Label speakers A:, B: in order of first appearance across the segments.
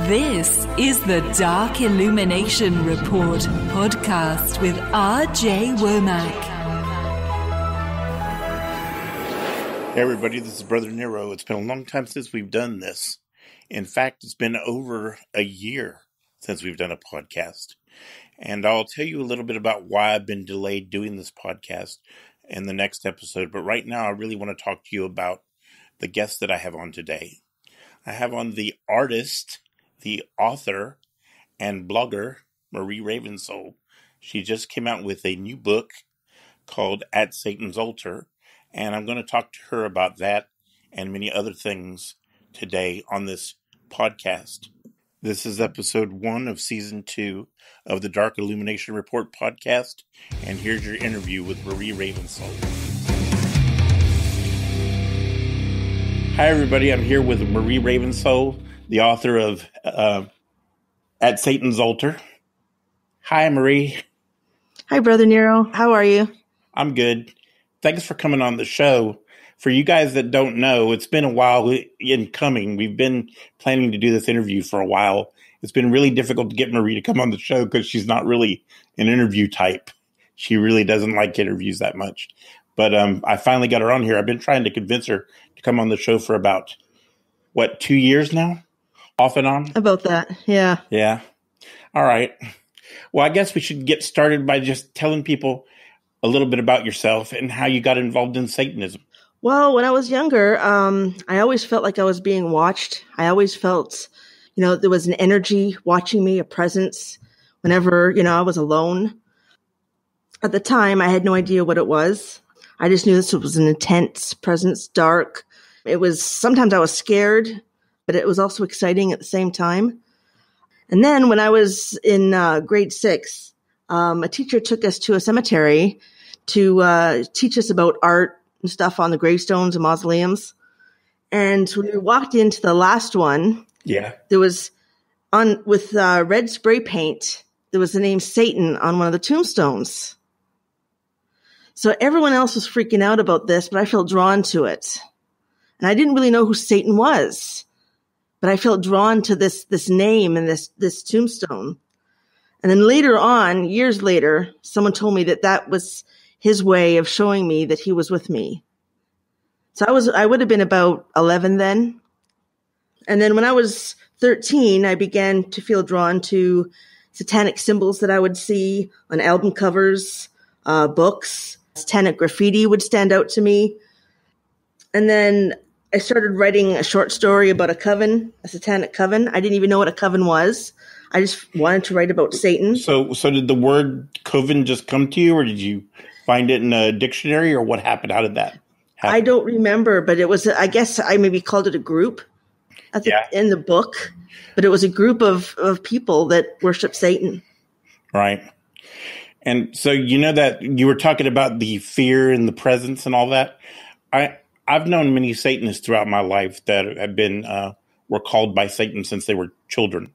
A: This is the Dark Illumination Report podcast with R.J. Womack.
B: Hey everybody, this is Brother Nero. It's been a long time since we've done this. In fact, it's been over a year since we've done a podcast. And I'll tell you a little bit about why I've been delayed doing this podcast in the next episode. But right now, I really want to talk to you about the guest that I have on today. I have on the artist, the author, and blogger, Marie Ravensoul. She just came out with a new book called At Satan's Altar, and I'm going to talk to her about that and many other things today on this podcast. This is episode 1 of season 2 of the Dark Illumination Report podcast, and here's your interview with Marie Ravensoul. Hi everybody, I'm here with Marie Ravensoul, the author of At Satan's Altar. Hi, Marie.
C: Hi, Brother Nero. How are you?
B: I'm good. Thanks for coming on the show. For you guys that don't know, it's been a while in coming. We've been planning to do this interview for a while. It's been really difficult to get Marie to come on the show because she's not really an interview type. She really doesn't like interviews that much. But I finally got her on here. I've been trying to convince her to come on the show for about, 2 years now? Off and on?
C: About that, yeah.
B: Yeah. All right. Well, I guess we should get started by just telling people a little bit about yourself and how you got involved in Satanism.
C: Well, when I was younger, I always felt like I was being watched. I always felt, there was an energy watching me, a presence, whenever, I was alone. At the time, I had no idea what it was. I just knew this was an intense presence, dark. Sometimes I was scared, but it was also exciting at the same time. And then when I was in grade 6, a teacher took us to a cemetery to teach us about art and stuff on the gravestones and mausoleums. And when we walked into the last one, there was with red spray paint, there was the name Satan on one of the tombstones. So everyone else was freaking out about this, but I felt drawn to it. And I didn't really know who Satan was, but I felt drawn to this name and this tombstone. And then later on, years later, someone told me that was his way of showing me that he was with me. So I would have been about 11 then. And then when I was 13, I began to feel drawn to satanic symbols that I would see on album covers, books. Satanic graffiti would stand out to me. And then I started writing a short story about a satanic coven. I didn't even know what a coven was. I just wanted to write about Satan.
B: So did the word coven just come to you, or did you find it in a dictionary, or what happened? How did that happen?
C: I don't remember, but it was, I guess I maybe called it a group in the book, but it was a group of people that worship Satan.
B: Right. And so that you were talking about the fear and the presence and all that. I've known many Satanists throughout my life that have been were called by Satan since they were children,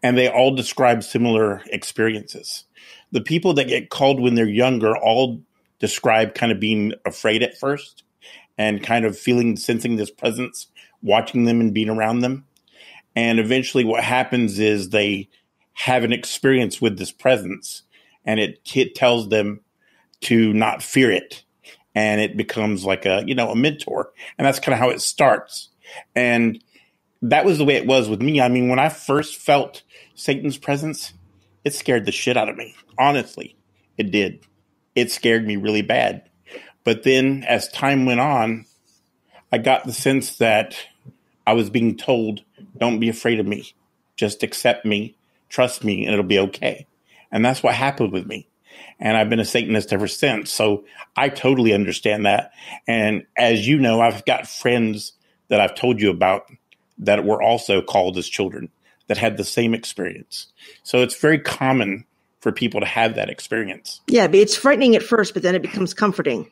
B: and they all describe similar experiences. The people that get called when they're younger all describe kind of being afraid at first and kind of sensing this presence, watching them and being around them. And eventually what happens is they have an experience with this presence, and it tells them to not fear it. And it becomes like a mentor. And that's kind of how it starts. And that was the way it was with me. I mean, when I first felt Satan's presence, it scared the shit out of me. Honestly, it did. It scared me really bad. But then as time went on, I got the sense that I was being told, don't be afraid of me. Just accept me, trust me, and it'll be okay. And that's what happened with me. And I've been a Satanist ever since. So I totally understand that. And as you know, I've got friends that I've told you about that were also called as children that had the same experience. So it's very common for people to have that experience.
C: Yeah, but it's frightening at first, but then it becomes comforting.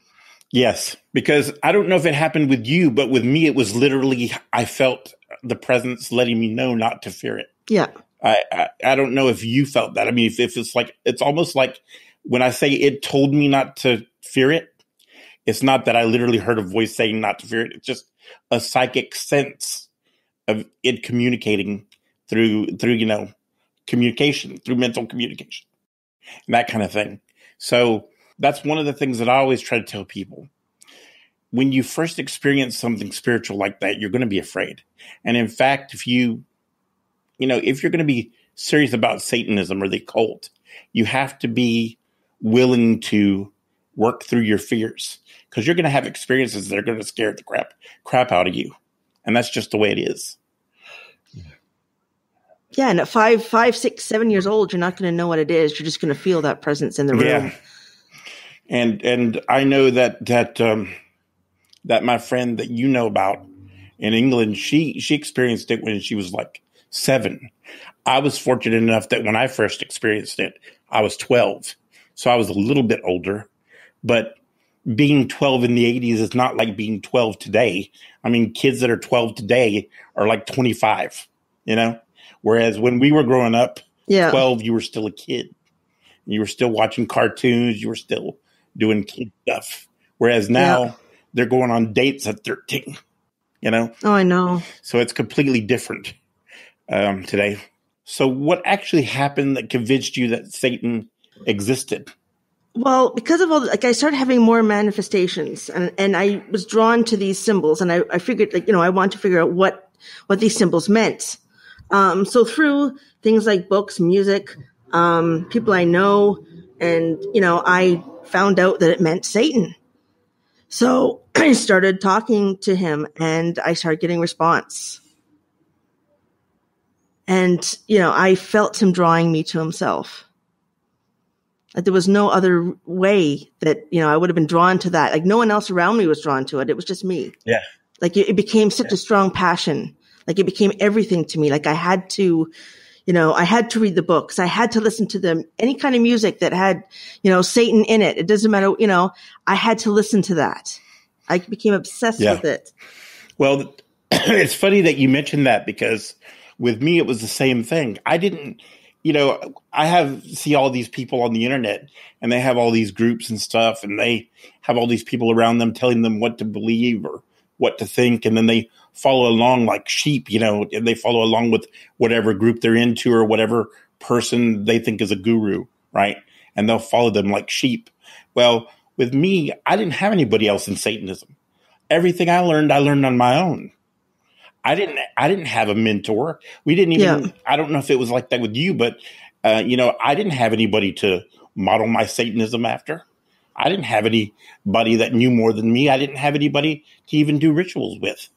B: Yes, because I don't know if it happened with you, but with me, it was literally, I felt the presence letting me know not to fear it.
C: Yeah.
B: I don't know if you felt that. I mean, if it's like, it's almost like when I say it told me not to fear it, it's not that I literally heard a voice saying not to fear it. It's just a psychic sense of it communicating through communication, through mental communication, and that kind of thing. So that's one of the things that I always try to tell people. When you first experience something spiritual like that, you're going to be afraid. And in fact, if you're going to be serious about Satanism or the occult, you have to be willing to work through your fears, because you're going to have experiences that are going to scare the crap out of you. And that's just the way it is.
C: Yeah. And at 5, 6, 7 years old, you're not going to know what it is. You're just going to feel that presence in the room.
B: Yeah. And I know that my friend that you know about in England, she experienced it when she was like 7. I was fortunate enough that when I first experienced it, I was 12. So I was a little bit older. But being 12 in the 80s is not like being 12 today. I mean, kids that are 12 today are like 25, Whereas when we were growing up, 12, you were still a kid. You were still watching cartoons. You were still doing kid stuff. Whereas now they're going on dates at 13, Oh,
C: I know.
B: So it's completely different today. So what actually happened that convinced you that Satan existed?
C: Well, because of I started having more manifestations, and I was drawn to these symbols, and I figured, I wanted to figure out what these symbols meant. So through things like books, music, people I know, and, I found out that it meant Satan. So I started talking to him, and I started getting response. And, I felt him drawing me to himself. Like there was no other way that, I would have been drawn to that. Like no one else around me was drawn to it. It was just me.
B: Yeah.
C: Like it became such a strong passion. Like it became everything to me. Like I had to, I had to read the books. I had to listen to any kind of music that had, Satan in it. It doesn't matter. I had to listen to that. I became obsessed with it.
B: Well, it's funny that you mentioned that, because with me, it was the same thing. I didn't, I see all these people on the internet, and they have all these groups and stuff, and they have all these people around them telling them what to believe or what to think. And then they follow along like sheep, and they follow along with whatever group they're into or whatever person they think is a guru, right? And they'll follow them like sheep. Well, with me, I didn't have anybody else in Satanism. Everything I learned on my own. I didn't have a mentor. We didn't even, I don't know if it was like that with you, but, I didn't have anybody to model my Satanism after. I didn't have anybody that knew more than me. I didn't have anybody to even do rituals with.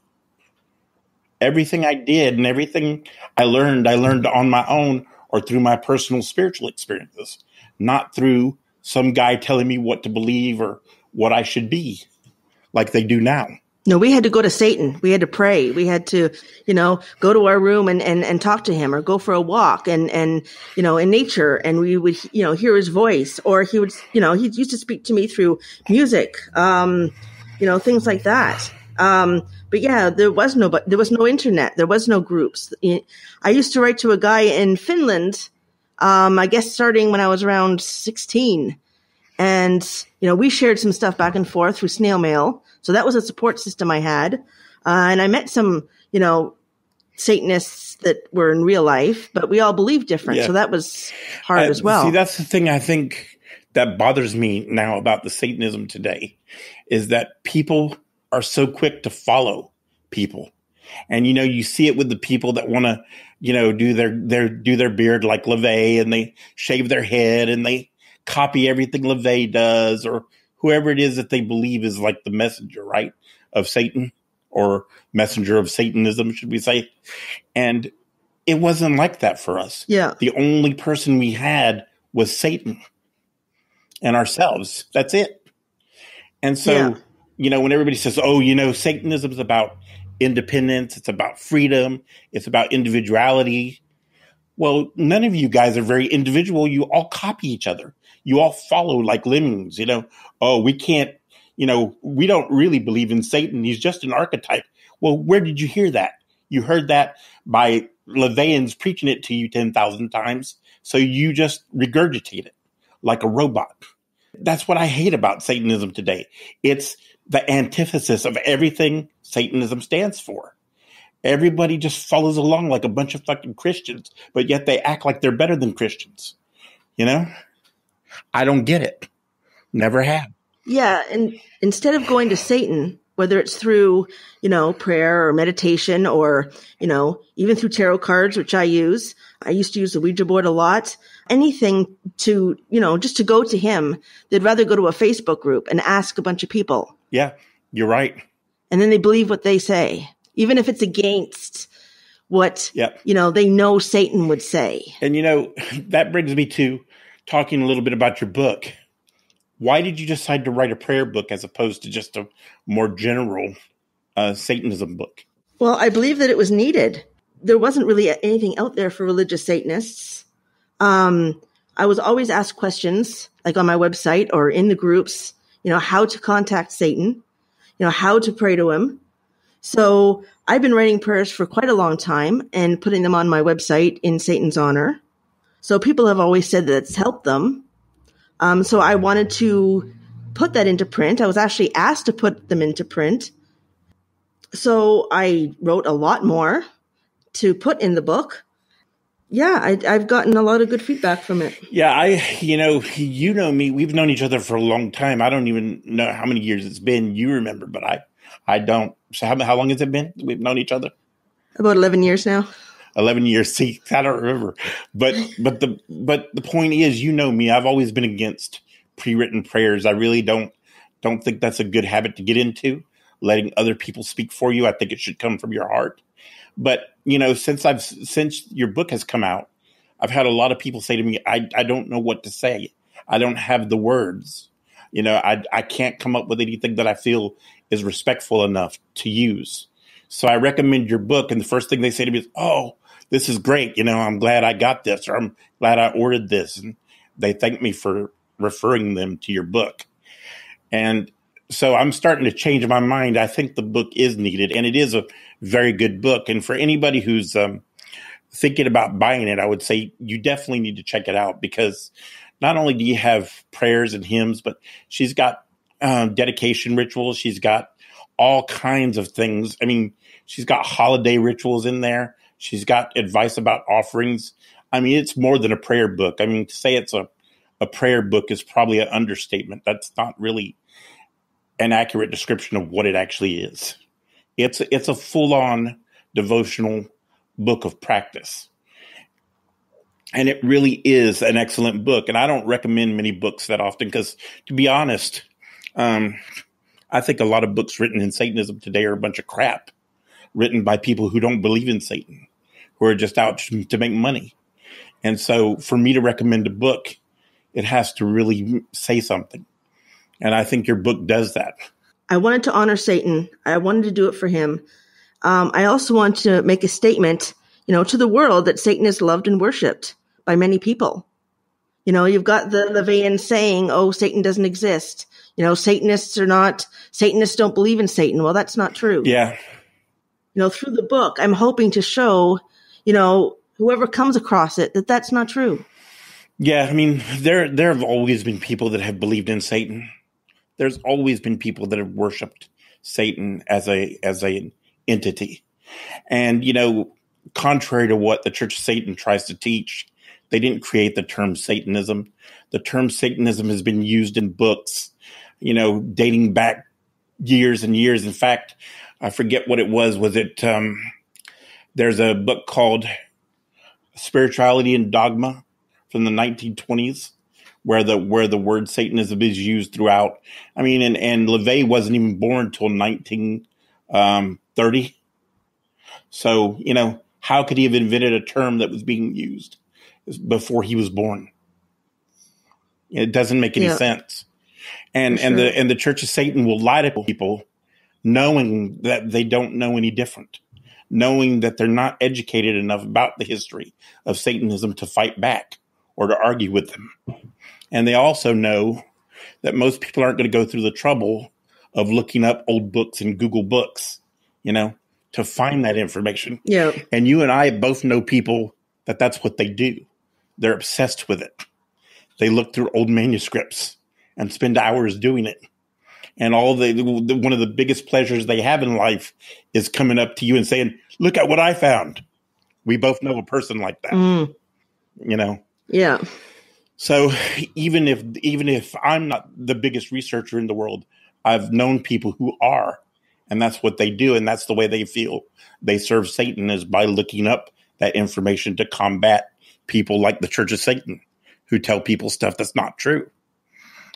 B: Everything I did and everything I learned on my own or through my personal spiritual experiences, not through some guy telling me what to believe or what I should be like they do now.
C: No, we had to go to Satan. We had to pray. We had to, go to our room and talk to him, or go for a walk and, in nature. And we would, hear his voice, or he would, he used to speak to me through music, things like that. But yeah, there was no internet. There was no groups. I used to write to a guy in Finland, I guess starting when I was around 16. And, we shared some stuff back and forth through snail mail. So that was a support system I had. And I met some, Satanists that were in real life, but we all believed different. Yeah. So that was hard as well.
B: See, that's the thing I think that bothers me now about the Satanism today, is that people are so quick to follow people. And, you see it with the people that want to, do their beard like LaVey, and they shave their head and they copy everything LaVey does, or whoever it is that they believe is like the messenger, right, of Satan, or messenger of Satanism, should we say. And it wasn't like that for us.
C: Yeah.
B: The only person we had was Satan and ourselves. That's it. And so, when everybody says, Satanism is about independence, it's about freedom, it's about individuality. Well, none of you guys are very individual. You all copy each other. You all follow like lemmings, Oh, we can't, we don't really believe in Satan. He's just an archetype. Well, where did you hear that? You heard that by LaVeyans preaching it to you 10,000 times. So you just regurgitate it like a robot. That's what I hate about Satanism today. It's the antithesis of everything Satanism stands for. Everybody just follows along like a bunch of fucking Christians, but yet they act like they're better than Christians. You know? I don't get it. Never have.
C: Yeah, and instead of going to Satan, whether it's through, prayer or meditation or, even through tarot cards, which I used to use the Ouija board a lot, anything to, just to go to him, they'd rather go to a Facebook group and ask a bunch of people.
B: Yeah, you're right.
C: And then they believe what they say, even if it's against what, they know Satan would say.
B: And, that brings me to talking a little bit about your book. Why did you decide to write a prayer book as opposed to just a more general Satanism book?
C: Well, I believe that it was needed. There wasn't really anything out there for religious Satanists. I was always asked questions, like on my website or in the groups, how to contact Satan, how to pray to him. So I've been writing prayers for quite a long time and putting them on my website in Satan's honor. So people have always said that it's helped them. So I wanted to put that into print. I was actually asked to put them into print. So I wrote a lot more to put in the book. Yeah, I've gotten a lot of good feedback from it.
B: Yeah, you know me. We've known each other for a long time. I don't even know how many years it's been. You remember, but I don't. So how long has it been we've known each other?
C: About 11 years now.
B: 11 years. See, I don't remember. But the point is, me. I've always been against pre-written prayers. I really don't think that's a good habit to get into. Letting other people speak for you. I think it should come from your heart. But since your book has come out, I've had a lot of people say to me, I don't know what to say. I don't have the words. I can't come up with anything that I feel is respectful enough to use. So I recommend your book. And the first thing they say to me is, oh, this is great. I'm glad I got this, or I'm glad I ordered this. And they thank me for referring them to your book. And so I'm starting to change my mind. I think the book is needed, and it is a very good book. And for anybody who's thinking about buying it, I would say you definitely need to check it out, because not only do you have prayers and hymns, but she's got dedication rituals. She's got all kinds of things. I mean, she's got holiday rituals in there. She's got advice about offerings. I mean, it's more than a prayer book. I mean, to say it's a prayer book is probably an understatement. That's not really an accurate description of what it actually is. It's a full-on devotional book of practice. And it really is an excellent book. And I don't recommend many books that often because, to be honest, I think a lot of books written in Satanism today are a bunch of crap, written by people who don't believe in Satan, who are just out to make money. And so for me to recommend a book, it has to really say something. And I think your book does that.
C: I wanted to honor Satan. I wanted to do it for him. I also want to make a statement, to the world that Satan is loved and worshipped by many people. You've got the LaVeyan saying, oh, Satan doesn't exist. Satanists don't believe in Satan. Well, that's not true.
B: Yeah.
C: Through the book, I'm hoping to show, whoever comes across it, that that's not true.
B: Yeah. I mean, there have always been people that have believed in Satan. There's always been people that have worshipped Satan as an entity. And, contrary to what the Church of Satan tries to teach, they didn't create the term Satanism. The term Satanism has been used in books, dating back years and years. In fact, I forget what it was. Was it, there's a book called Spirituality and Dogma from the 1920s. Where the word Satanism is used throughout. I mean, and LaVey wasn't even born until 1930. So, how could he have invented a term that was being used before he was born? It doesn't make any sense. And the Church of Satan will lie to people knowing that they don't know any different, knowing that they're not educated enough about the history of Satanism to fight back or to argue with them. And they also know that most people aren't going to go through the trouble of looking up old books in Google Books, to find that information.
C: Yeah.
B: And you and I both know people that's what they do. They're obsessed with it. They look through old manuscripts and spend hours doing it. And one of the biggest pleasures they have in life is coming up to you and saying, look at what I found. We both know a person like that, you know?
C: Yeah.
B: So even if I'm not the biggest researcher in the world, I've known people who are, and that's what they do. And that's the way they feel. They serve Satan is by looking up that information to combat people like the Church of Satan who tell people stuff that's not true,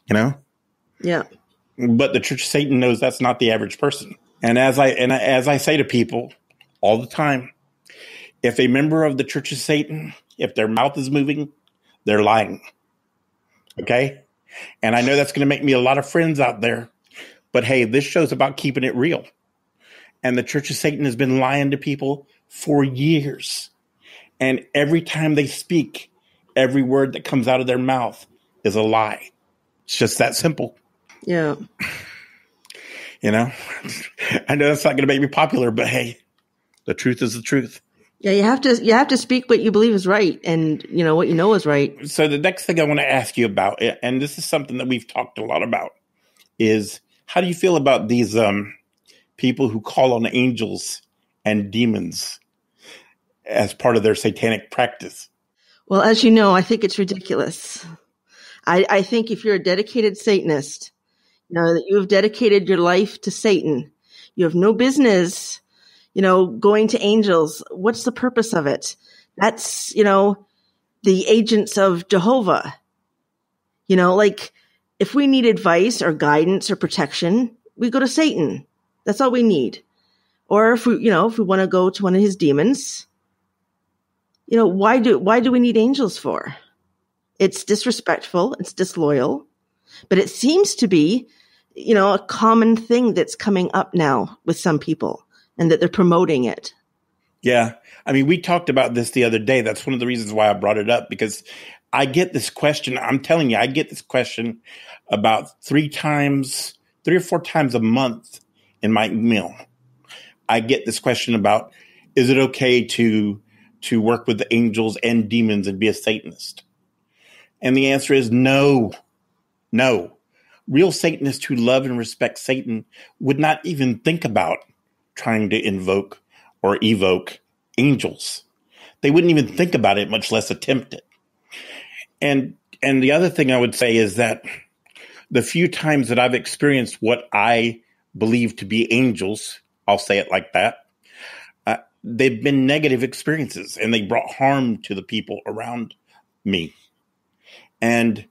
B: you know?
C: Yeah.
B: But the Church of Satan knows that's not the average person. And as I say to people all the time, if a member of the Church of Satan, if their mouth is moving, they're lying. Okay? And I know that's going to make me a lot of friends out there. But hey, this show's about keeping it real. And the Church of Satan has been lying to people for years. And every time they speak, every word that comes out of their mouth is a lie. It's just that simple.
C: Yeah.
B: You know, I know that's not going to make me popular, but hey, the truth is the truth.
C: Yeah, you have to speak what you believe is right, and you know what you know is right.
B: So the next thing I want to ask you about, and this is something that we've talked a lot about, is how do you feel about these people who call on angels and demons as part of their satanic practice?
C: Well, as you know, I think it's ridiculous. I think if you're a dedicated Satanist, you know, that you have dedicated your life to Satan, you have no business, you know, going to angels. What's the purpose of it? That's, you know, the agents of Jehovah. You know, like if we need advice or guidance or protection, we go to Satan. That's all we need. Or if we want to go to one of his demons, you know, why do we need angels for? It's disrespectful. It's disloyal. But it seems to be, you know, a common thing that's coming up now with some people, and that they're promoting it.
B: Yeah. I mean, we talked about this the other day. That's one of the reasons why I brought it up, because I get this question. I'm telling you, I get this question about 3 or 4 times a month in my email. I get this question about, is it okay to work with the angels and demons and be a Satanist? And the answer is no. No. Real Satanists who love and respect Satan would not even think about trying to invoke or evoke angels. They wouldn't even think about it, much less attempt it. And the other thing I would say is that the few times that I've experienced what I believe to be angels, I'll say it like that, they've been negative experiences, and they brought harm to the people around me. And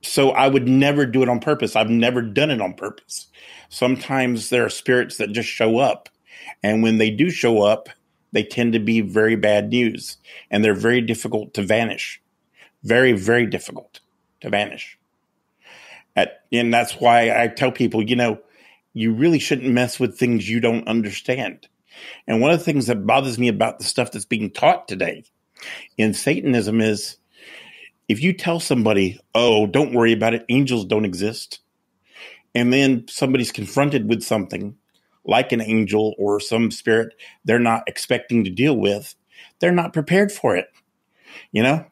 B: so I would never do it on purpose. I've never done it on purpose. Sometimes there are spirits that just show up. And when they do show up, they tend to be very bad news. And they're very difficult to vanish. Very, very difficult to vanish. And that's why I tell people, you know, you really shouldn't mess with things you don't understand. And one of the things that bothers me about the stuff that's being taught today in Satanism is, if you tell somebody, oh, don't worry about it, angels don't exist, and then somebody's confronted with something like an angel or some spirit they're not expecting to deal with, they're not prepared for it. You know,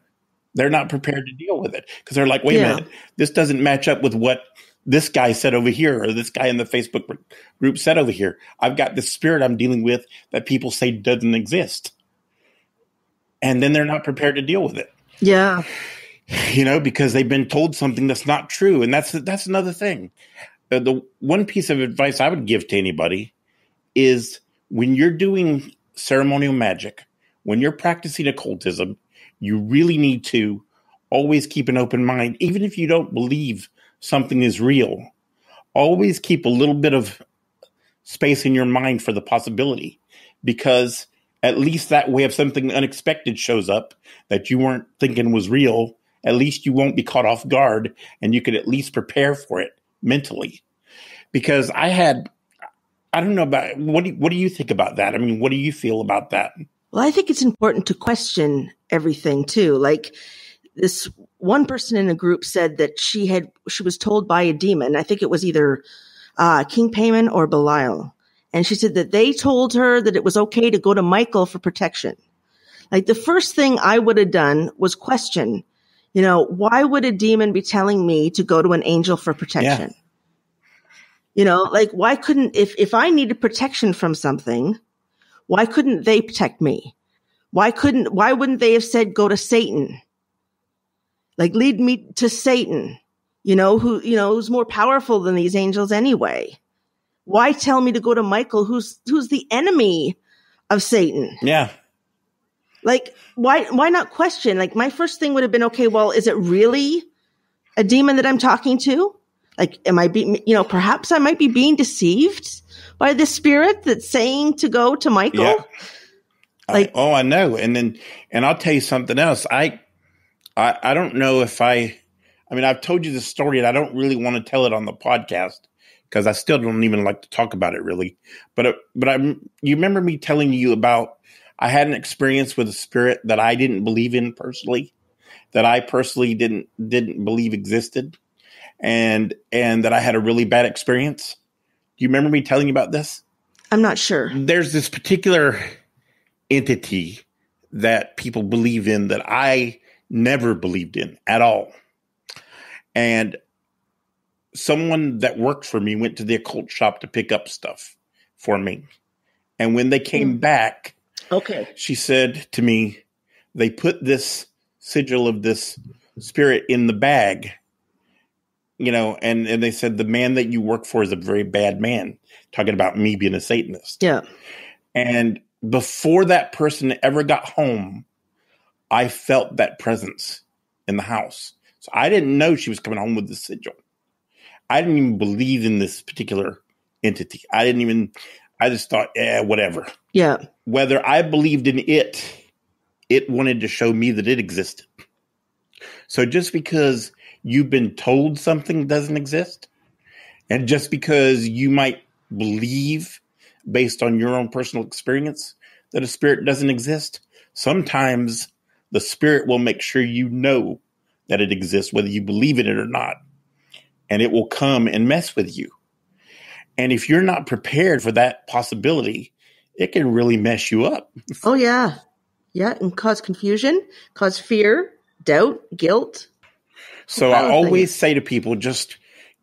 B: they're not prepared to deal with it because they're like, wait a minute, this doesn't match up with what this guy said over here or this guy in the Facebook group said over here. I've got this spirit I'm dealing with that people say doesn't exist. And then they're not prepared to deal with it.
C: Yeah.
B: You know, because they've been told something that's not true. And that's another thing. The one piece of advice I would give to anybody is, when you're doing ceremonial magic, when you're practicing occultism, you really need to always keep an open mind. Even if you don't believe something is real, always keep a little bit of space in your mind for the possibility, because at least that way, if something unexpected shows up that you weren't thinking was real, at least you won't be caught off guard, and you could at least prepare for it mentally. Because I don't know about, what do you think about that? I mean, what do you feel about that?
C: Well, I think it's important to question everything too. Like, this one person in a group said that she was told by a demon, I think it was either King Payman or Belial. And she said that they told her that it was okay to go to Michael for protection. Like, the first thing I would have done was question, you know, why would a demon be telling me to go to an angel for protection? Like why couldn't, if I needed protection from something, why couldn't they protect me? Why wouldn't they have said, go to Satan? Like lead me to Satan, who's more powerful than these angels anyway. Why tell me to go to Michael, who's the enemy of Satan?
B: Yeah.
C: Like, why not question? Like, my first thing would have been, okay, well, is it really a demon that I'm talking to? Like, perhaps I might be being deceived by the spirit that's saying to go to Michael.
B: Yeah. I know. And I'll tell you something else. I don't know if I've told you this story and I don't really want to tell it on the podcast because I still don't even like to talk about it really. But you remember me telling you about, I had an experience with a spirit that I didn't believe in personally, that I personally didn't believe existed, and that I had a really bad experience. Do you remember me telling you about this?
C: I'm not sure.
B: There's this particular entity that people believe in that I never believed in at all. And someone that worked for me went to the occult shop to pick up stuff for me. And when they came back,
C: okay,
B: she said to me, they put this sigil of this spirit in the bag, and they said, the man that you work for is a very bad man, talking about me being a Satanist.
C: Yeah.
B: And before that person ever got home, I felt that presence in the house. So I didn't know she was coming home with the sigil. I didn't even believe in this particular entity. I just thought, whatever.
C: Yeah.
B: Whether I believed in it wanted to show me that it existed. So just because you've been told something doesn't exist, and just because you might believe based on your own personal experience that a spirit doesn't exist, sometimes the spirit will make sure you know that it exists, whether you believe in it or not. And it will come and mess with you. And if you're not prepared for that possibility, it can really mess you up.
C: Oh, yeah. Yeah, and cause confusion, cause fear, doubt, guilt.
B: So I always say to people,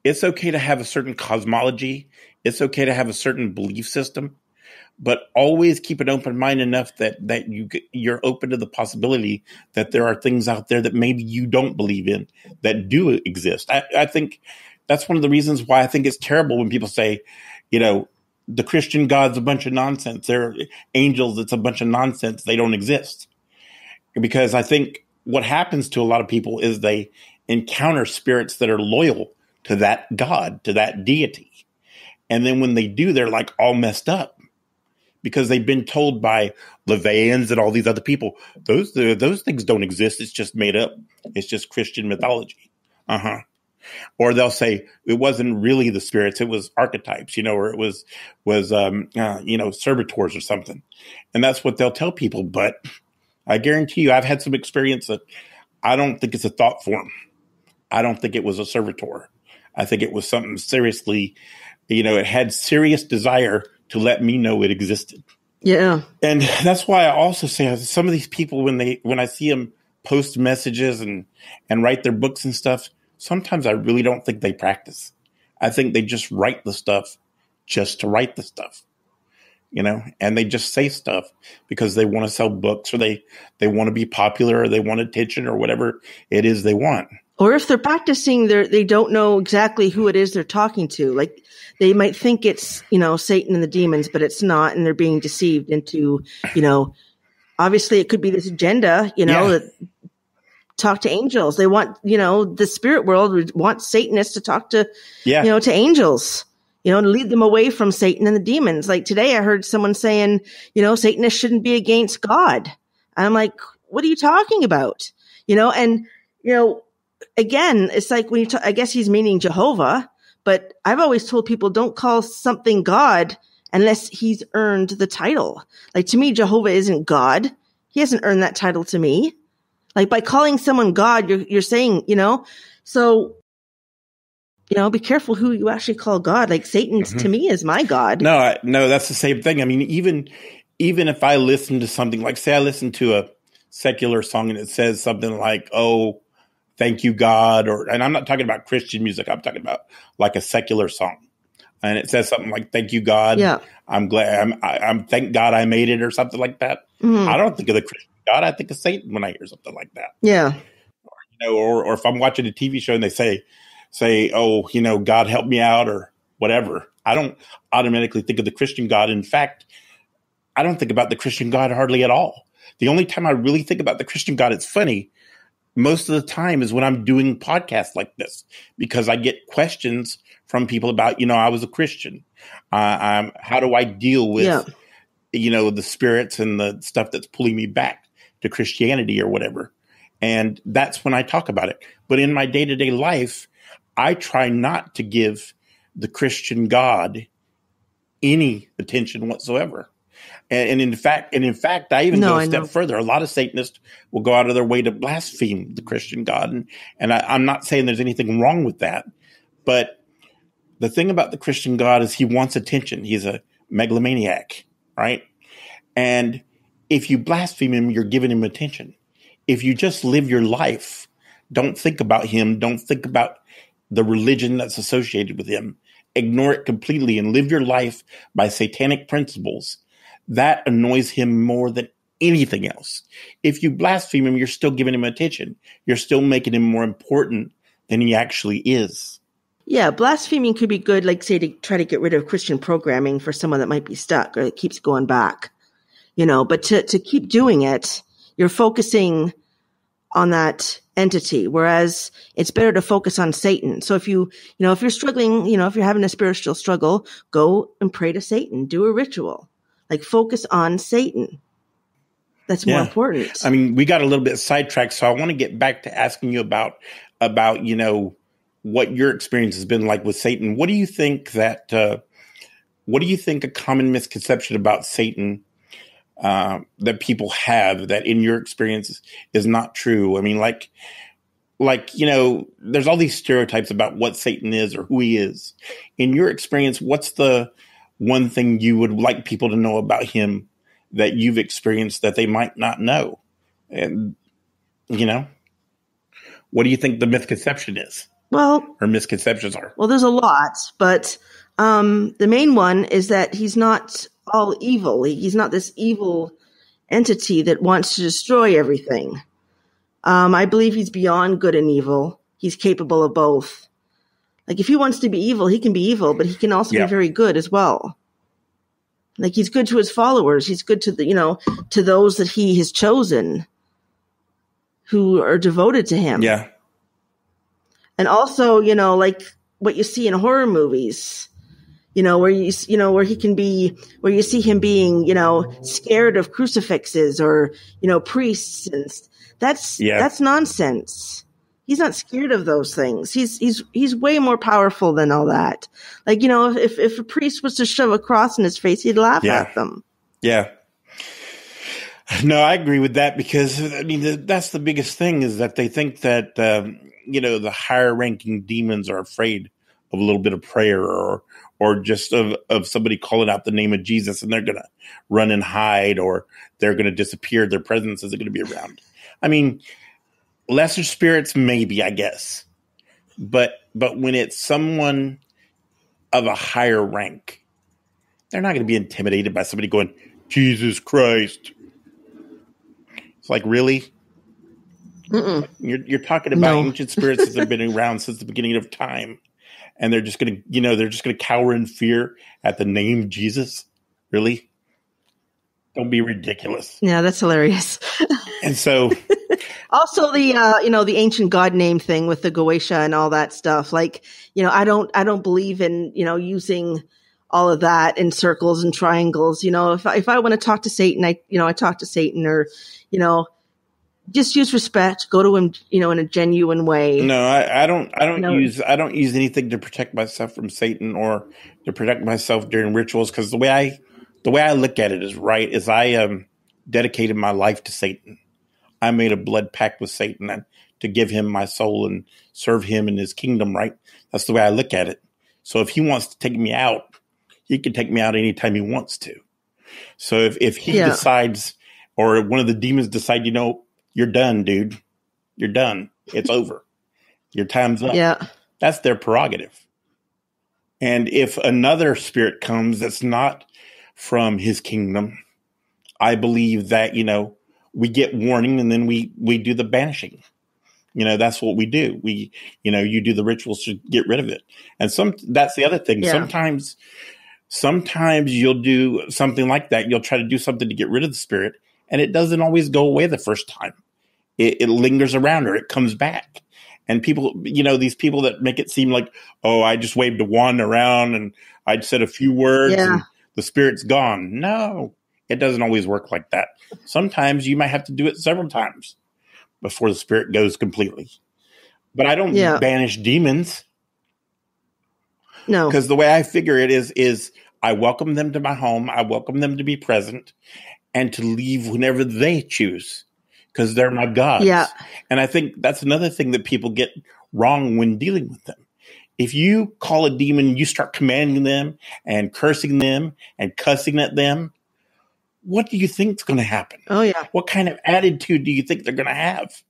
B: it's okay to have a certain cosmology. It's okay to have a certain belief system, but always keep an open mind enough that you're open to the possibility that there are things out there that maybe you don't believe in that do exist. I think that's one of the reasons why I think it's terrible when people say, the Christian God's a bunch of nonsense. They're angels. It's a bunch of nonsense. They don't exist. Because I think what happens to a lot of people is they encounter spirits that are loyal to that God, to that deity. And then when they do, they're like all messed up because they've been told by Levans and all these other people, those things don't exist. It's just made up. It's just Christian mythology. Or they'll say it wasn't really the spirits, it was archetypes, or it was servitors or something. And that's what they'll tell people. But I guarantee you, I've had some experience that I don't think it's a thought form. I don't think it was a servitor. I think it was something seriously, it had serious desire to let me know it existed.
C: Yeah.
B: And that's why I also say some of these people, when I see them post messages and write their books and stuff, sometimes I really don't think they practice. I think they just write the stuff just to write the stuff, and they just say stuff because they want to sell books or they want to be popular or they want attention or whatever it is they want.
C: Or if they're practicing, they don't know exactly who it is they're talking to. Like they might think it's, Satan and the demons, but it's not. And they're being deceived into, obviously it could be this agenda, that talk to angels. They want, the spirit world wants Satanists to talk to, to angels, to lead them away from Satan and the demons. Like today I heard someone saying, Satanists shouldn't be against God. And I'm like, what are you talking about? Again, it's like when I guess he's meaning Jehovah, but I've always told people don't call something God unless he's earned the title. Like to me, Jehovah isn't God. He hasn't earned that title to me. Like by calling someone God, you're saying, so, be careful who you actually call God. Like Satan to me is my God.
B: No, that's the same thing. I mean, even if I listen to something like, say I listen to a secular song and it says something like, oh, thank you, God. And I'm not talking about Christian music. I'm talking about like a secular song. and it says something like, "Thank you, God.
C: Yeah.
B: I'm glad. I'm thank God I made it," or something like that. I don't think of the Christian God. I think of Satan when I hear something like that.
C: Yeah.
B: Or if I'm watching a TV show and they say, "Oh, God help me out," or whatever, I don't automatically think of the Christian God. In fact, I don't think about the Christian God hardly at all. The only time I really think about the Christian God, it's funny, most of the time is when I'm doing podcasts like this, because I get questions from people about, I was a Christian. How do I deal with, the spirits and the stuff that's pulling me back to Christianity or whatever. And that's when I talk about it. But in my day-to-day life, I try not to give the Christian God any attention whatsoever. And in fact, I even go a step further. A lot of Satanists will go out of their way to blaspheme the Christian God. And I'm not saying there's anything wrong with that. But the thing about the Christian God is he wants attention. He's a megalomaniac, right? And if you blaspheme him, you're giving him attention. If you just live your life, don't think about him, don't think about the religion that's associated with him, ignore it completely and live your life by satanic principles, that annoys him more than anything else. If you blaspheme him, you're still giving him attention. You're still making him more important than he actually is.
C: Yeah, blaspheming could be good, like, say, to try to get rid of Christian programming for someone that might be stuck or that keeps going back. But to keep doing it, you're focusing on that entity, whereas it's better to focus on Satan. So if if you're struggling, if you're having a spiritual struggle, go and pray to Satan, do a ritual, like focus on Satan. That's more important.
B: I mean, we got a little bit sidetracked, so I want to get back to asking you about what your experience has been like with Satan. What do you think a common misconception about Satan that people have that in your experience is not true? I mean, there's all these stereotypes about what Satan is or who he is. In your experience, what's the one thing you would like people to know about him that you've experienced that they might not know? And, what do you think the misconception is?
C: Well,
B: or misconceptions are?
C: Well, there's a lot, but the main one is that he's not all evil. He's not this evil entity that wants to destroy everything. I believe he's beyond good and evil. He's capable of both. Like, if he wants to be evil, he can be evil, but he can also be very good as well. Like, he's good to his followers. He's good to to those that he has chosen who are devoted to him. Yeah. And also, like what you see in horror movies, where where he can be, where you see him being, scared of crucifixes or, priests, and that's nonsense. He's not scared of those things. He's way more powerful than all that. Like, if a priest was to shove a cross in his face, he'd laugh at them. Yeah.
B: No, I agree with that, because that's the biggest thing, is that they think that, the higher ranking demons are afraid of a little bit of prayer or just of somebody calling out the name of Jesus, and they're going to run and hide, or they're going to disappear. Their presence isn't going to be around. I mean, lesser spirits, maybe, I guess. But when it's someone of a higher rank, they're not going to be intimidated by somebody going, "Jesus Christ." It's like, really? Mm-mm. You're talking about ancient spirits that have been around since the beginning of time, and they're just going to cower in fear at the name Jesus. Really? Don't be ridiculous.
C: Yeah, that's hilarious.
B: And so,
C: also the ancient god name thing with the Goetia and all that stuff. Like, I don't believe in using all of that in circles and triangles. If I want to talk to Satan, I talk to Satan, or just use respect, go to him, in a genuine way.
B: No, I don't use anything to protect myself from Satan or to protect myself during rituals, because the way I look at it is I dedicated my life to Satan. I made a blood pact with Satan and to give him my soul and serve him in his kingdom, right? That's the way I look at it. So if he wants to take me out, he can take me out anytime he wants to. So if he decides, or one of the demons decide, you're done, dude. You're done. It's over. Your time's up. Yeah. That's their prerogative. And if another spirit comes that's not from his kingdom, I believe that, we get warning and then we do the banishing. That's what we do. You do the rituals to get rid of it. And that's the other thing.
C: Yeah.
B: Sometimes you'll do something like that. You'll try to do something to get rid of the spirit, and it doesn't always go away the first time. It lingers around or it comes back. And people, these people that make it seem like, oh, I just waved a wand around and I'd said a few words and the spirit's gone. No, it doesn't always work like that. Sometimes you might have to do it several times before the spirit goes completely. But I don't banish demons.
C: No.
B: Because the way I figure it is I welcome them to my home. I welcome them to be present and to leave whenever they choose. Because they're my gods.
C: Yeah.
B: And I think that's another thing that people get wrong when dealing with them. If you call a demon, you start commanding them and cursing them and cussing at them, what do you think is going to happen?
C: Oh, yeah.
B: What kind of attitude do you think they're going to have?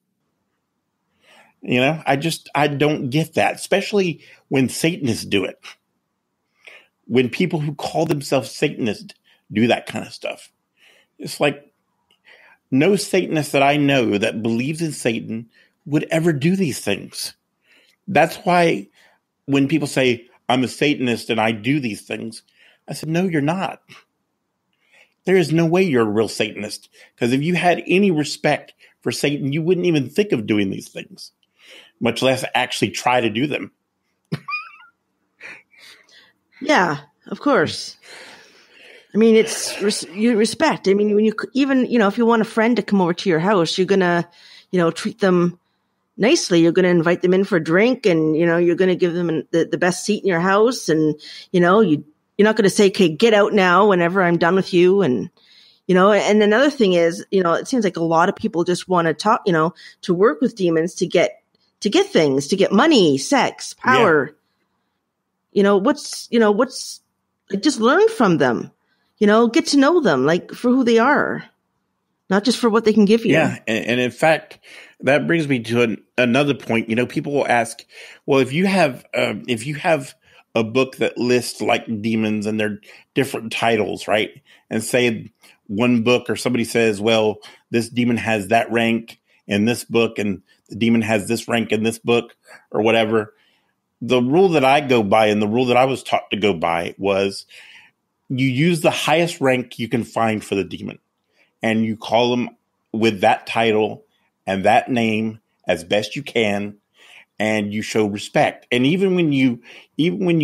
B: I don't get that, especially when Satanists do it. When people who call themselves Satanists do that kind of stuff. It's like, no Satanist that I know that believes in Satan would ever do these things. That's why when people say, I'm a Satanist and I do these things, I said, no, you're not. There is no way you're a real Satanist. Because if you had any respect for Satan, you wouldn't even think of doing these things, much less actually try to do them.
C: Yeah, of course. I mean, it's you respect. I mean, when you even, if you want a friend to come over to your house, you're going to, treat them nicely. You're going to invite them in for a drink and, you're going to give them the best seat in your house. And, you're not going to say, okay, get out now whenever I'm done with you. And, and another thing is, it seems like a lot of people just want to talk, to work with demons to get things, to get money, sex, power. Yeah. What's just learn from them. Get to know them for who they are, not just for what they can give you.
B: Yeah. And in fact, that brings me to another point. People will ask, well, if you have a book that lists demons and their different titles, right? And say one book or somebody says, well, this demon has that rank in this book and the demon has this rank in this book or whatever. The rule that I go by and the rule that I was taught to go by was, you use the highest rank you can find for the demon and you call them with that title and that name as best you can. And you show respect. And even when you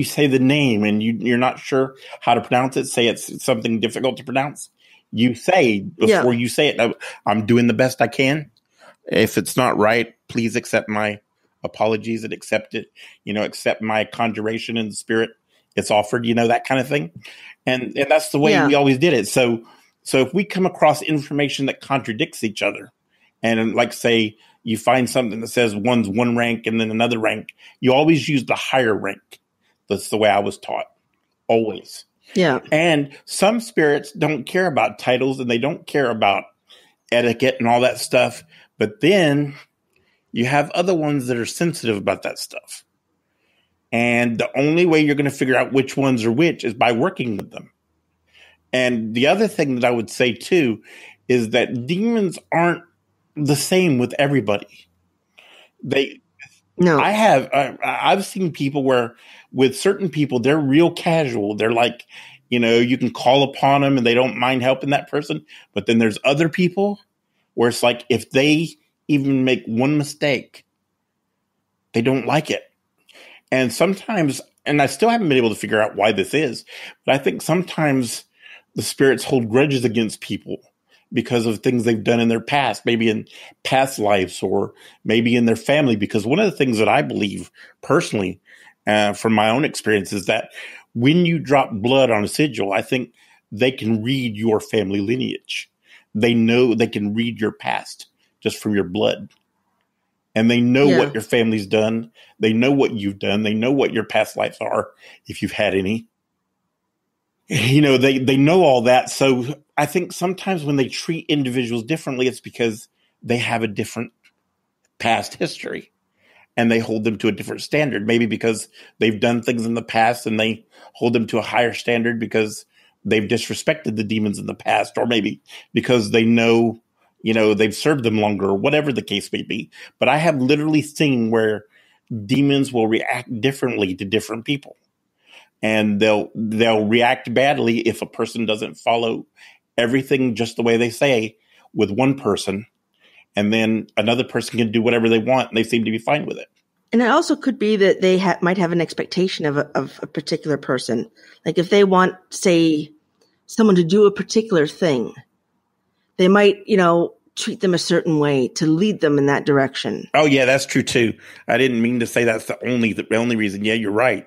B: say the name and you're not sure how to pronounce it, say it's something difficult to pronounce, you say before you say it, I'm doing the best I can. If it's not right, please accept my apologies and accept it, accept my conjuration in the spirit. It's offered, that kind of thing. And that's the way we always did it. So if we come across information that contradicts each other and say you find something that says one's one rank and then another rank, you always use the higher rank. That's the way I was taught. Always.
C: Yeah.
B: And some spirits don't care about titles and they don't care about etiquette and all that stuff. But then you have other ones that are sensitive about that stuff. And the only way you're going to figure out which ones are which is by working with them. And the other thing that I would say, too, is that demons aren't the same with everybody. I've seen people where with certain people, they're real casual. They're like, you can call upon them and they don't mind helping that person. But then there's other people where it's like if they even make one mistake, they don't like it. And sometimes, and I still haven't been able to figure out why this is, but I think sometimes the spirits hold grudges against people because of things they've done in their past, maybe in past lives or maybe in their family. Because one of the things that I believe personally, from my own experience, is that when you drop blood on a sigil, I think they can read your family lineage. They know they can read your past just from your blood. And they know what your family's done. They know what you've done. They know what your past lives are, if you've had any. They know all that. So I think sometimes when they treat individuals differently, it's because they have a different past history. and they hold them to a different standard, maybe because they've done things in the past and they hold them to a higher standard because they've disrespected the demons in the past, or maybe because they know, they've served them longer, or whatever the case may be. But I have literally seen where demons will react differently to different people. And they'll react badly if a person doesn't follow everything just the way they say with one person. And then another person can do whatever they want, and they seem to be fine with it.
C: And it also could be that they might have an expectation of a particular person. Like if they want, say, someone to do a particular thing, they might, treat them a certain way to lead them in that direction.
B: Oh, yeah, that's true, too. I didn't mean to say that's the only reason. Yeah, you're right.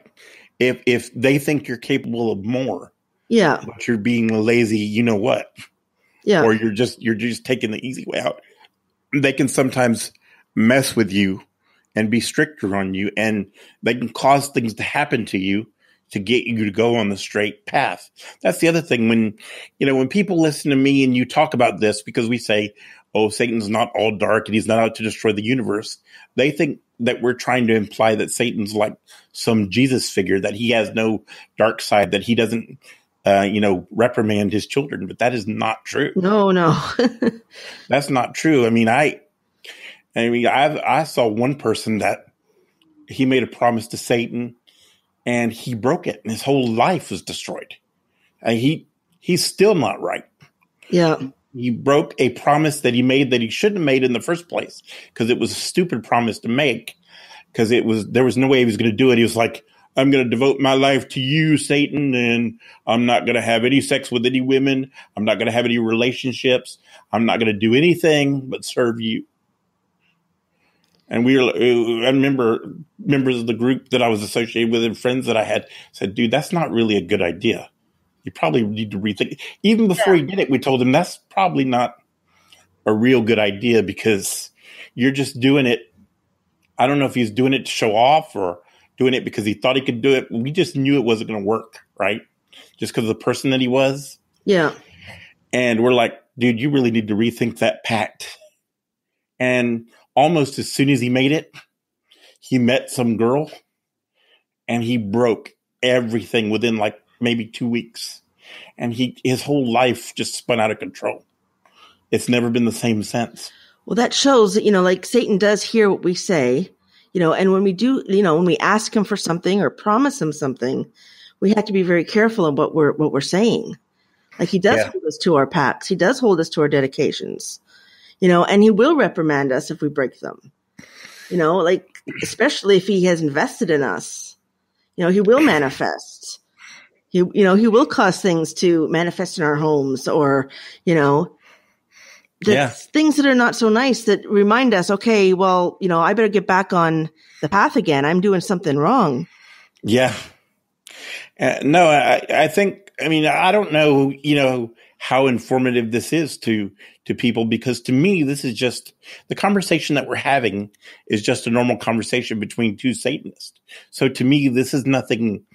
B: If they think you're capable of more,
C: yeah,
B: but you're being lazy, you know what?
C: Yeah.
B: Or you're just taking the easy way out. They can sometimes mess with you and be stricter on you, and they can cause things to happen to you to get you to go on the straight path. That's the other thing. When people listen to me and you talk about this, because we say, oh, Satan's not all dark and he's not out to destroy the universe, they think that we're trying to imply that Satan's like some Jesus figure, that he has no dark side, that he doesn't, reprimand his children. But that is not true.
C: No.
B: That's not true. I saw one person that he made a promise to Satan and he broke it, and his whole life was destroyed. And he's still not right.
C: Yeah.
B: He broke a promise that he made that he shouldn't have made in the first place, because it was a stupid promise to make, because there was no way he was going to do it. He was like, I'm going to devote my life to you, Satan, and I'm not going to have any sex with any women. I'm not going to have any relationships. I'm not going to do anything but serve you. And I remember members of the group that I was associated with and friends that I had said, dude, that's not really a good idea. You probably need to rethink it. Even before he did it, we told him that's probably not a real good idea, because you're just doing it. I don't know if he's doing it to show off or doing it because he thought he could do it. We just knew it wasn't going to work, right? Just because of the person that he was.
C: Yeah.
B: And we're like, dude, you really need to rethink that pact. And almost as soon as he made it, he met some girl and he broke everything within like maybe 2 weeks. And his whole life just spun out of control. It's never been the same since.
C: Well, that shows that, like Satan does hear what we say, and when we do, when we ask him for something or promise him something, we have to be very careful of what we're saying. Like he does hold us to our pacts. He does hold us to our dedications, and he will reprimand us if we break them, like especially if he has invested in us, he will manifest. He will cause things to manifest in our homes, or, things that are not so nice that remind us, okay, well, I better get back on the path again. I'm doing something wrong.
B: Yeah. No, I think, I don't know, how informative this is to people, because to me, this is just the conversation that we're having is just a normal conversation between two Satanists. So to me, this is nothing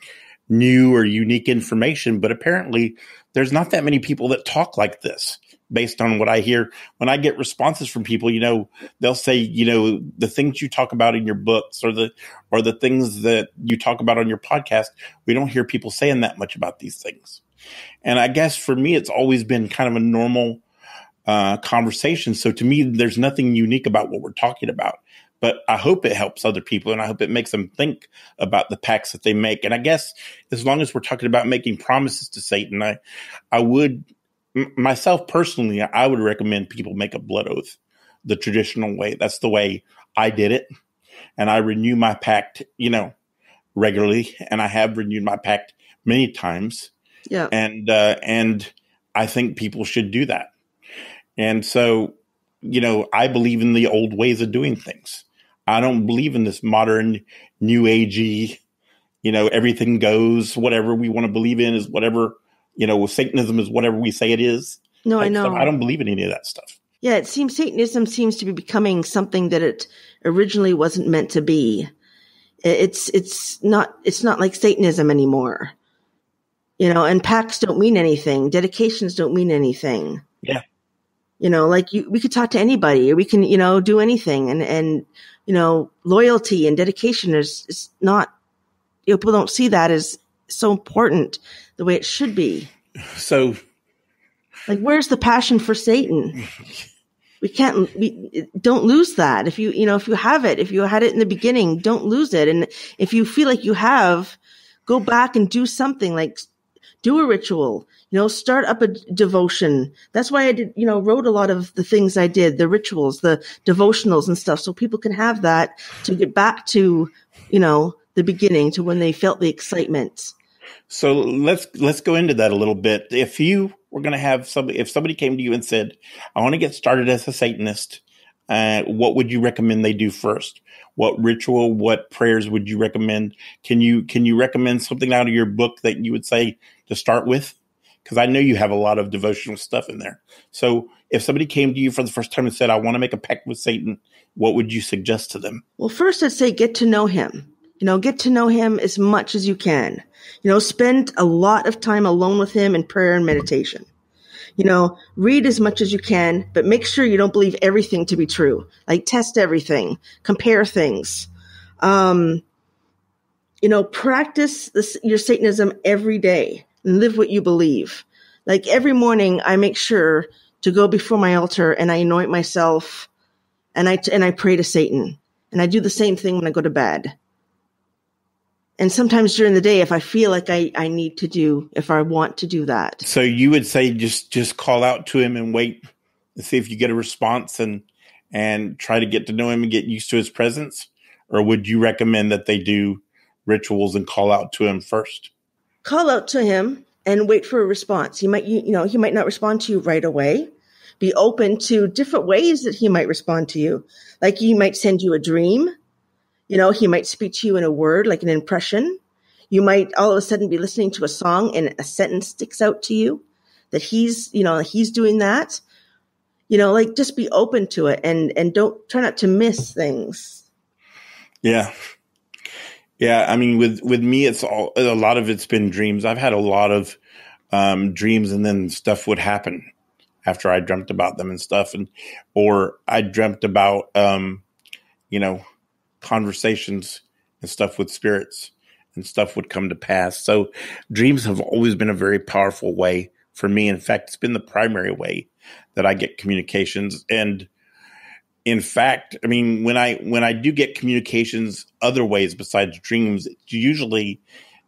B: new or unique information, but apparently there's not that many people that talk like this. Based on what I hear, when I get responses from people, they'll say, the things you talk about in your books or the things that you talk about on your podcast, we don't hear people saying that much about these things. And I guess for me, it's always been kind of a normal conversation. So to me, there's nothing unique about what we're talking about. But I hope it helps other people, and I hope it makes them think about the pacts that they make. And I guess as long as we're talking about making promises to Satan, I would, myself personally, I would recommend people make a blood oath the traditional way. That's the way I did it. And I renew my pact, regularly. And I have renewed my pact many times.
C: Yeah.
B: And I think people should do that. And so, I believe in the old ways of doing things. I don't believe in this modern, new agey, everything goes, whatever we want to believe in is whatever, Satanism is whatever we say it is.
C: No, I know.
B: Stuff. I don't believe in any of that stuff.
C: Yeah, it seems Satanism seems to be becoming something that it originally wasn't meant to be. It's not like Satanism anymore. And pacts don't mean anything. Dedications don't mean anything.
B: Yeah.
C: We could talk to anybody, or we can, do anything. And loyalty and dedication is not, people don't see that as so important the way it should be.
B: So,
C: like, where's the passion for Satan? We don't lose that. If you have it, if you had it in the beginning, don't lose it. And if you feel like you have, go back and do something, like do a ritual, start up a devotion. That's why I did, wrote a lot of the things I did, the rituals, the devotionals and stuff, so people can have that to get back to, the beginning, to when they felt the excitement.
B: So let's go into that a little bit. If you were going to have if somebody came to you and said, I want to get started as a Satanist, what would you recommend they do first? What ritual, what prayers would you recommend? Can you recommend something out of your book that you would say to start with? Because I know you have a lot of devotional stuff in there. So if somebody came to you for the first time and said, I want to make a pact with Satan, what would you suggest to them?
C: Well, first I'd say get to know him. Get to know him as much as you can. Spend a lot of time alone with him in prayer and meditation. Read as much as you can, but make sure you don't believe everything to be true. Like, test everything, compare things. Practice your Satanism every day and live what you believe. Like, every morning I make sure to go before my altar and I anoint myself and I pray to Satan. And I do the same thing when I go to bed. And sometimes during the day, if I feel like I need to do, if I want to do that.
B: So you would say just call out to him and wait and see if you get a response and try to get to know him and get used to his presence? Or would you recommend that they do rituals and call out to him first?
C: Call out to him and wait for a response. He might not respond to you right away. Be open to different ways that he might respond to you. Like, he might send you a dream. He might speak to you in a word, like an impression. You might all of a sudden be listening to a song and a sentence sticks out to you that he's doing that. Just be open to it and don't try not to miss things.
B: Yeah. Yeah. I mean, with me, a lot of it's been dreams. I've had a lot of dreams, and then stuff would happen after I dreamt about them and stuff. Or I dreamt about, conversations and stuff with spirits, and stuff would come to pass. So dreams have always been a very powerful way for me. In fact, it's been the primary way that I get communications. And in fact, I mean, when I do get communications other ways besides dreams, it's usually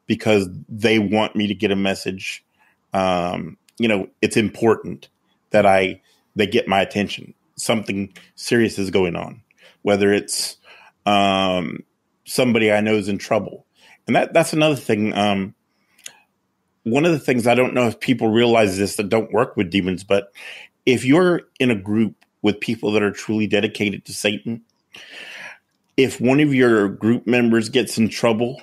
B: because they want me to get a message. It's important that they get my attention. Something serious is going on, whether it's somebody I know is in trouble. And that's another thing. One of the things, I don't know if people realize this that don't work with demons, but if you're in a group with people that are truly dedicated to Satan, if one of your group members gets in trouble,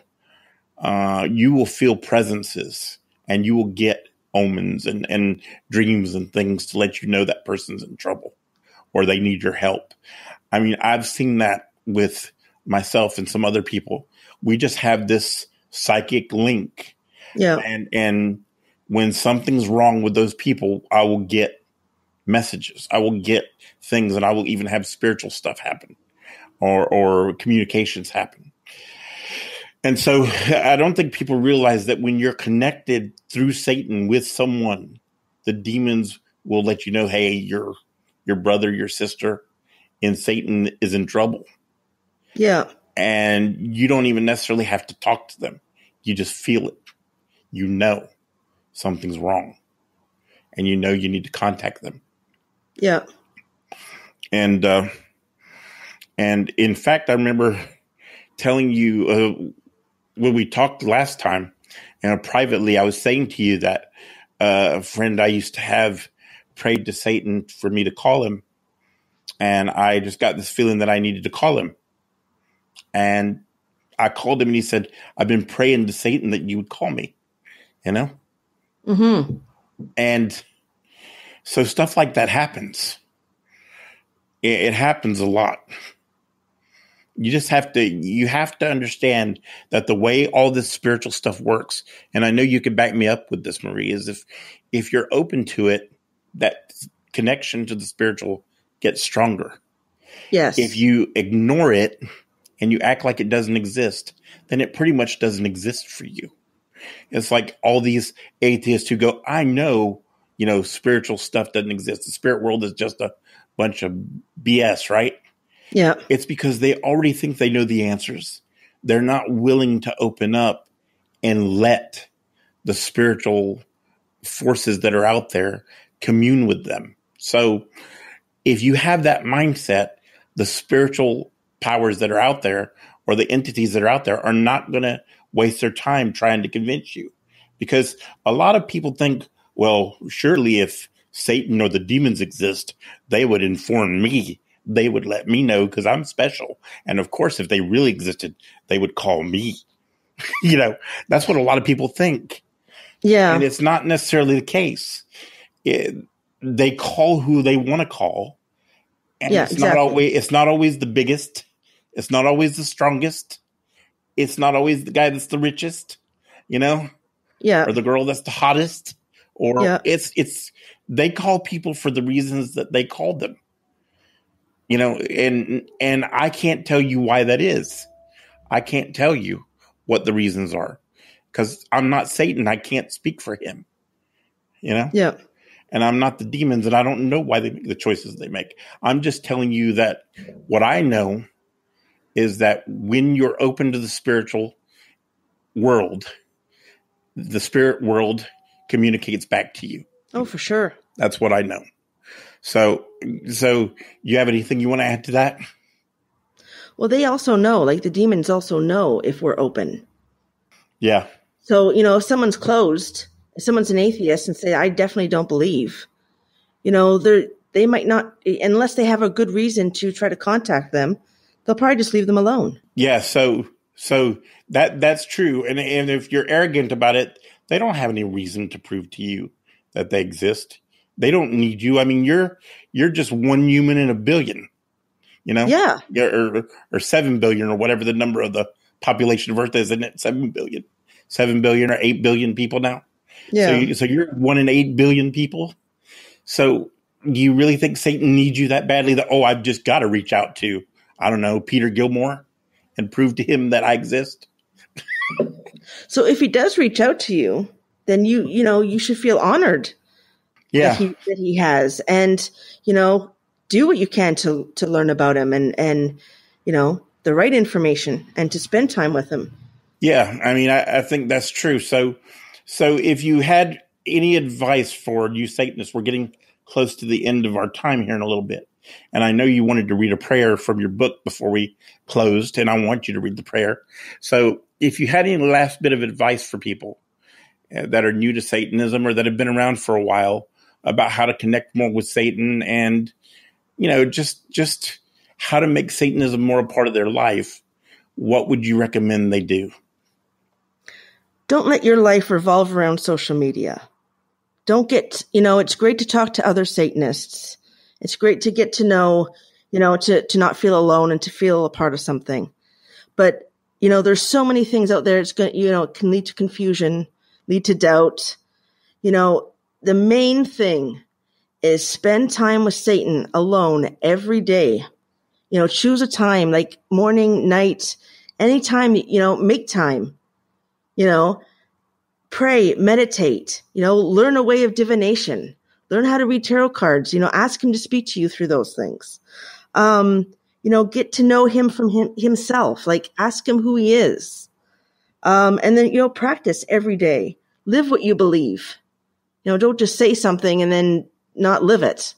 B: you will feel presences and you will get omens and dreams and things to let you know that person's in trouble or they need your help. I mean, I've seen that with myself and some other people. We just have this psychic link.
C: Yeah.
B: And when something's wrong with those people, I will get messages. I will get things, and I will even have spiritual stuff happen or communications happen. And so I don't think people realize that when you're connected through Satan with someone, the demons will let you know, hey, your brother, your sister in Satan is in trouble.
C: Yeah.
B: And you don't even necessarily have to talk to them. You just feel it. You know something's wrong. And you know you need to contact them.
C: Yeah.
B: And in fact, I remember telling you when we talked last time, privately, I was saying to you that a friend I used to have prayed to Satan for me to call him. And I just got this feeling that I needed to call him. And I called him and he said, I've been praying to Satan that you would call me,
C: Mm-hmm.
B: And so stuff like that happens. It happens a lot. You just have to understand that the way all this spiritual stuff works, and I know you can back me up with this, Marie, is if you're open to it, that connection to the spiritual gets stronger.
C: Yes.
B: If you ignore it and you act like it doesn't exist, then it pretty much doesn't exist for you. It's like all these atheists who go, I know, spiritual stuff doesn't exist. The spirit world is just a bunch of BS, right?
C: Yeah.
B: It's because they already think they know the answers. They're not willing to open up and let the spiritual forces that are out there commune with them. So if you have that mindset, the spiritual powers that are out there or the entities that are out there are not going to waste their time trying to convince you. Because a lot of people think, well, surely if Satan or the demons exist, they would inform me. They would let me know because I'm special. And of course, if they really existed, they would call me. That's what a lot of people think.
C: Yeah.
B: And it's not necessarily the case. They call who they want to call. And it's not always the biggest. It's not always the strongest. It's not always the guy that's the richest, Yeah. Or the girl that's the hottest. Or it's they call people for the reasons that they called them. And I can't tell you why that is. I can't tell you what the reasons are. Because I'm not Satan. I can't speak for him.
C: Yeah.
B: And I'm not the demons, and I don't know why they make the choices they make. I'm just telling you that what I know is that when you're open to the spiritual world, the spirit world communicates back to you.
C: Oh, for sure.
B: That's what I know. So you have anything you want to add to that?
C: Well, they also know, like the demons also know if we're open.
B: Yeah.
C: So, if someone's closed, if someone's an atheist and say, I definitely don't believe, they might not, unless they have a good reason to try to contact them, they'll probably just leave them alone.
B: Yeah. So that's true. And if you're arrogant about it, they don't have any reason to prove to you that they exist. They don't need you. I mean, you're just one human in a billion,
C: Yeah.
B: Or 7 billion or whatever the number of the population of Earth is, isn't it? 7 billion. 7 billion or 8 billion people now.
C: Yeah.
B: So you're 1 in 8 billion people. So do you really think Satan needs you that badly that, I've just got to reach out to, I don't know, Peter Gilmore and prove to him that I exist?
C: So if he does reach out to you, then you should feel honored.
B: Yeah.
C: That he has, and do what you can to learn about him and the right information and to spend time with him.
B: Yeah, I mean, I think that's true. So if you had any advice for you Satanists, we're getting close to the end of our time here in a little bit. And I know you wanted to read a prayer from your book before we closed, and I want you to read the prayer. So if you had any last bit of advice for people that are new to Satanism or that have been around for a while about how to connect more with Satan and, just how to make Satanism more a part of their life, what would you recommend they do?
C: Don't let your life revolve around social media. Don't get, it's great to talk to other Satanists. It's great to get to know, to not feel alone and to feel a part of something. But, there's so many things out there. It's going to, it can lead to confusion, lead to doubt. The main thing is spend time with Satan alone every day. Choose a time like morning, night, anytime, make time. Pray, meditate, learn a way of divination, learn how to read tarot cards, ask him to speak to you through those things. Get to know him from himself, like ask him who he is. And then, practice every day, live what you believe. Don't just say something and then not live it.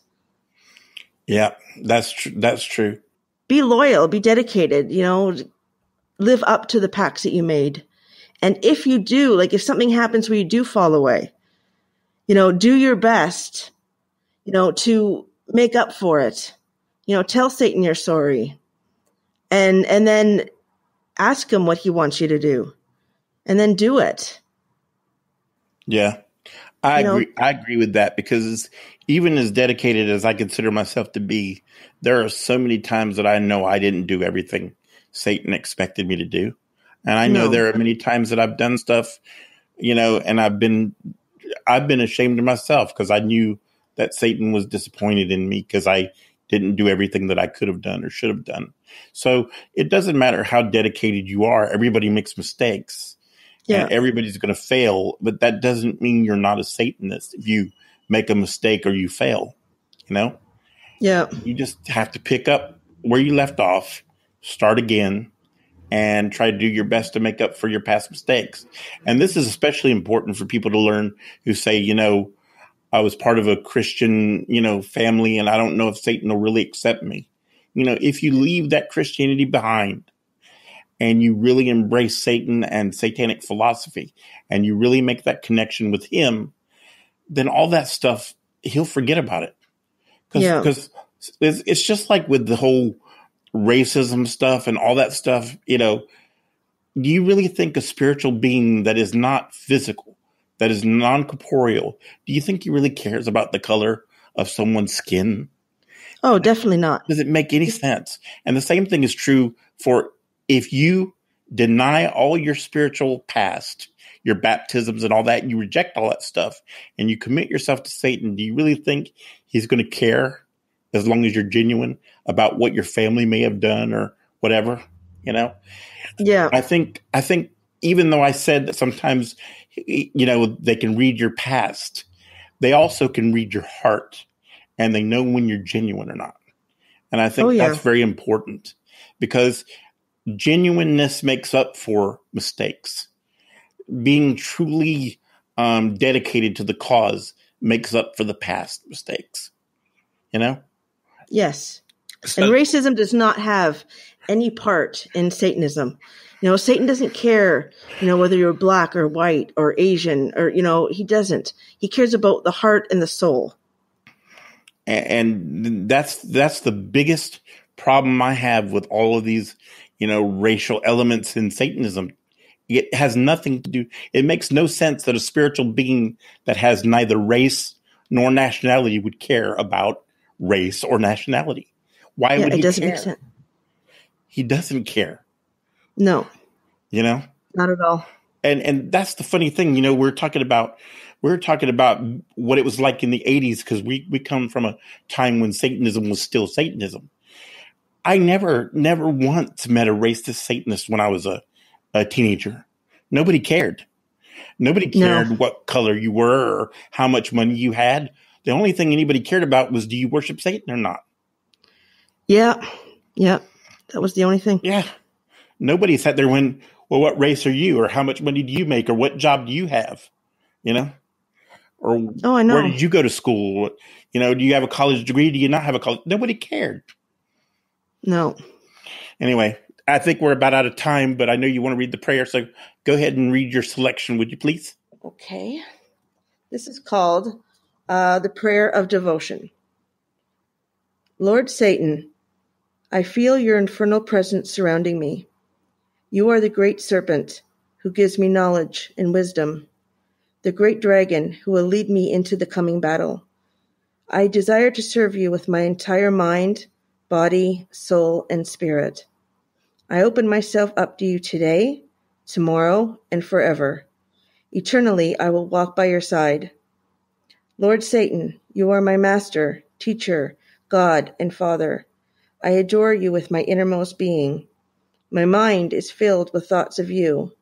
B: Yeah, that's true. That's true.
C: Be loyal, be dedicated, live up to the pacts that you made. And if you do, like if something happens where you do fall away, do your best, to make up for it. Tell Satan you're sorry. And then ask him what he wants you to do. And then do it.
B: Yeah. I agree with that because even as dedicated as I consider myself to be, there are so many times that I know I didn't do everything Satan expected me to do. And I know there are many times that I've done stuff, and I've been ashamed of myself because I knew that Satan was disappointed in me because I didn't do everything that I could have done or should have done. So it doesn't matter how dedicated you are. Everybody makes mistakes.
C: Yeah.
B: And everybody's going to fail, but that doesn't mean you're not a Satanist if you make a mistake or you fail, you know?
C: Yeah.
B: You just have to pick up where you left off, start again, and try to do your best to make up for your past mistakes. And this is especially important for people to learn who say, you know, I was part of a Christian, you know, family, and I don't know if Satan will really accept me. You know, if you leave that Christianity behind and you really embrace Satan and satanic philosophy, and you really make that connection with him, then all that stuff, he'll forget about it. Because it's just like with the whole racism stuff and all that stuff, you know, do you really think a spiritual being that is not physical, that is non-corporeal, do you think he really cares about the color of someone's skin?
C: Oh, definitely not.
B: Does it make any sense? And the same thing is true for if you deny all your spiritual past, your baptisms and all that, you reject all that stuff, and you commit yourself to Satan, do you really think he's going to care as long as you're genuine about what your family may have done or whatever, you know?
C: Yeah.
B: I think even though I said that sometimes, you know, they can read your past, they also can read your heart, and they know when you're genuine or not. And I think that's very important, because genuineness makes up for mistakes. Being truly dedicated to the cause makes up for the past mistakes, you know?
C: Yes.
B: So,
C: and racism does not have any part in Satanism. You know, Satan doesn't care, you know, whether you're black or white or Asian or, you know, he doesn't. He cares about the heart and the soul.
B: And that's the biggest problem I have with all of these, you know, racial elements in Satanism. It has nothing to do. It makes no sense that a spiritual being that has neither race nor nationality would care about race or nationality. Why would he
C: it doesn't
B: care?
C: make sense.
B: He doesn't care.
C: No.
B: You know?
C: Not at all.
B: And that's the funny thing, you know, we're talking about what it was like in the 80s, because we come from a time when Satanism was still Satanism. I never once met a racist Satanist when I was a teenager. Nobody cared. Nobody cared what color you were or how much money you had. The only thing anybody cared about was, do you worship Satan or not?
C: Yeah. Yeah. That was the only thing.
B: Yeah. Nobody sat there when, well, what race are you, or how much money do you make, or what job do you have? You know? Or
C: I know.
B: Where did you go to school? You know, do you have a college degree? Do you not have a college? Nobody cared.
C: No.
B: Anyway, I think we're about out of time, but I know you want to read the prayer, so go ahead and read your selection, would you please?
C: Okay. This is called the Prayer of Devotion. Lord Satan, I feel your infernal presence surrounding me. You are the great serpent who gives me knowledge and wisdom, the great dragon who will lead me into the coming battle. I desire to serve you with my entire mind, body, soul, and spirit. I open myself up to you today, tomorrow, and forever. Eternally, I will walk by your side. Lord Satan, you are my master, teacher, God, and Father. I adore you with my innermost being. My mind is filled with thoughts of you.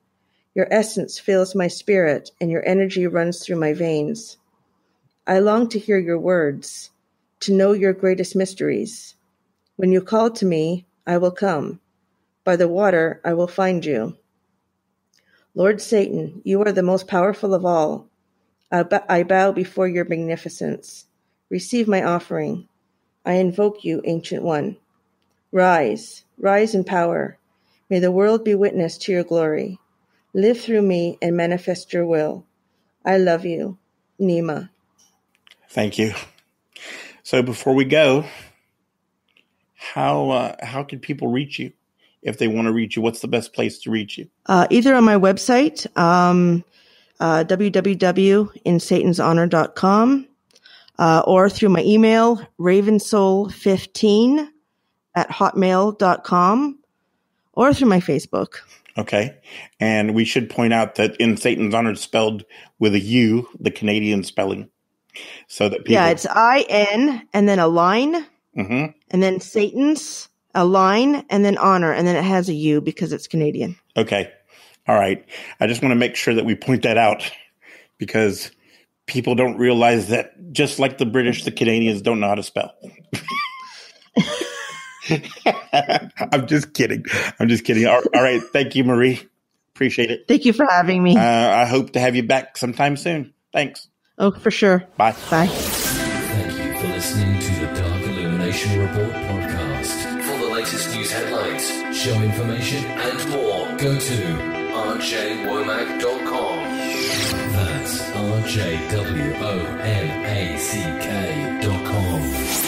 C: Your essence fills my spirit, and your energy runs through my veins. I long to hear your words, to know your greatest mysteries. When you call to me, I will come. By the water, I will find you. Lord Satan, you are the most powerful of all. I bow before your magnificence. Receive my offering. I invoke you, Ancient One. Rise, rise in power. May the world be witness to your glory. Live through me and manifest your will. I love you, Nima.
B: Thank you. So before we go, how can people reach you if they want to reach you? What's the best place to reach you?
C: Either on my website, www.insatansHonor.com, or through my email, ravensoul15@hotmail.com, or through my Facebook.
B: Okay. And we should point out that In Satan's Honor is spelled with a U, the Canadian spelling. So that people...
C: Yeah, it's IN and then a line,
B: Mm-hmm.
C: and then Satan's, a line, and then honor, and then it has a U because it's Canadian.
B: Okay. All right. I just want to make sure that we point that out because people don't realize that just like the British, the Canadians don't know how to spell. I'm just kidding. All right. Thank you, Marie. Appreciate it.
C: Thank you for having me.
B: I hope to have you back sometime soon. Thanks.
C: Oh, for sure.
B: Bye.
C: Bye.
D: Thank you for listening to the Dark Illumination Report podcast. For the latest news headlines, show information, and more, go to rjwomack.com. That's rjwomack.com.